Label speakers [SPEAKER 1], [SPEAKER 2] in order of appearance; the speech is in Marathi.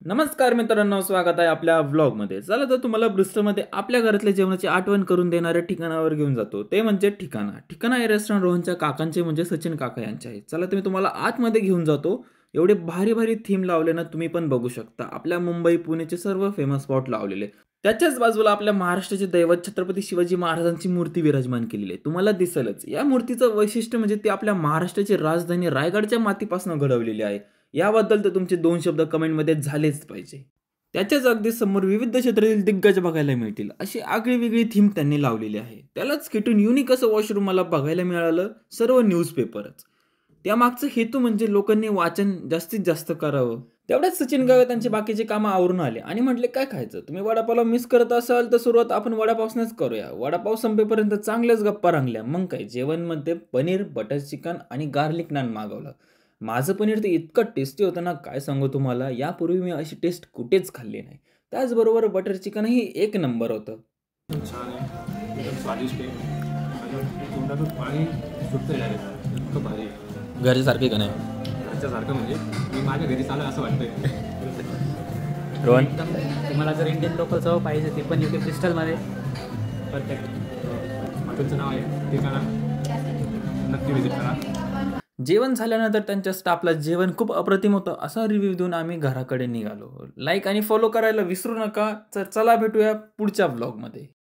[SPEAKER 1] नमस्कार मित्रांनो, स्वागत आहे आपल्या व्लॉगमध्ये. चला तर तुम्हाला ब्रिस्टलमध्ये आपल्या घरातल्या जेवणाची आठवण करून देणाऱ्या ठिकाणावर घेऊन जातो. ते म्हणजे ठिकाणा. ठिकाणा हे रेस्टॉरंट रोहनच्या काकांचे म्हणजे सचिन काका यांचे आहे. चला तुम्ही तुम्हाला आतमध्ये घेऊन जातो. एवढे भारी भारी थीम लावले ना, तुम्ही पण बघू शकता. आपल्या मुंबई, पुणेचे सर्व फेमस स्पॉट लावलेले. त्याच्याच बाजूला आपल्या महाराष्ट्राचे दैवत छत्रपती शिवाजी महाराजांची मूर्ती विराजमान केलेली आहे. तुम्हाला दिसेलच. या मूर्तीचं वैशिष्ट्य म्हणजे ती आपल्या महाराष्ट्राची राजधानी रायगडच्या मातीपासून घडवलेली आहे. याबद्दल तर तुमचे 2 शब्द कमेंटमध्ये झालेच पाहिजे. त्याच्याच अगदी समोर विविध क्षेत्रातील दिग्गज बघायला मिळतील. अशी आगळी-वेगळी थीम त्यांनी लावलेली आहे. त्यालाच खेटून युनिक असं वॉशरूम मला बघायला मिळालं, सर्व न्यूजपेपरच. त्यामागचा हेतू म्हणजे लोकांनी वाचन जास्तीत जास्त करावं. तेवढ्यात सचिन गावत त्यांचे बाकीचे कामं आवरून आले आणि म्हटले, "काय खायचं? तुम्ही वडापावला मिस करत असाल तर सुरुवात आपण वडापावसनंच करूया." वडापाव संपेपर्यंत चांगल्याच गप्पा रंगल्या. मग काय जेवणमध्ये पनीर, बटर चिकन आणि गार्लिक नान मागवलं. माझं पनीर तर इतकं टेस्टी होतं ना, काय सांगू तुम्हाला. यापूर्वी मी अशी टेस्ट कुठेच खाल्ली नाही. त्याचबरोबर बटर चिकनही एक नंबर होतं.
[SPEAKER 2] एकदम छान आहे, एकदम स्वादिष्ट आहे. माझ्या तोंडातून पाणी सुटतं डायरेक्ट. इतकं भारी आहे.
[SPEAKER 1] घरच्यासारखे का नाही?
[SPEAKER 2] घरच्यासारखं म्हणजे मी माझ्या घरी चाललं असं वाटतंय.
[SPEAKER 1] रोहन?
[SPEAKER 3] एकदम तुम्हाला जर इंडियन लोकल चव पाहिजे ती पण इथे क्रिस्टलमध्ये परफेक्ट.
[SPEAKER 2] हॉटेलचं नाव आहे ठिकाणा, नक्की व्हिजिट करा.
[SPEAKER 1] जेवण झाल्यानंतर त्यांच्या स्टाफला जेवण खूप अप्रतिम होतं असा रिव्ह्यू देऊन आम्ही घराकडे निघालो. लाईक आणि फॉलो करायला विसरू नका. तर चला भेटूया पुढच्या व्लॉगमध्ये.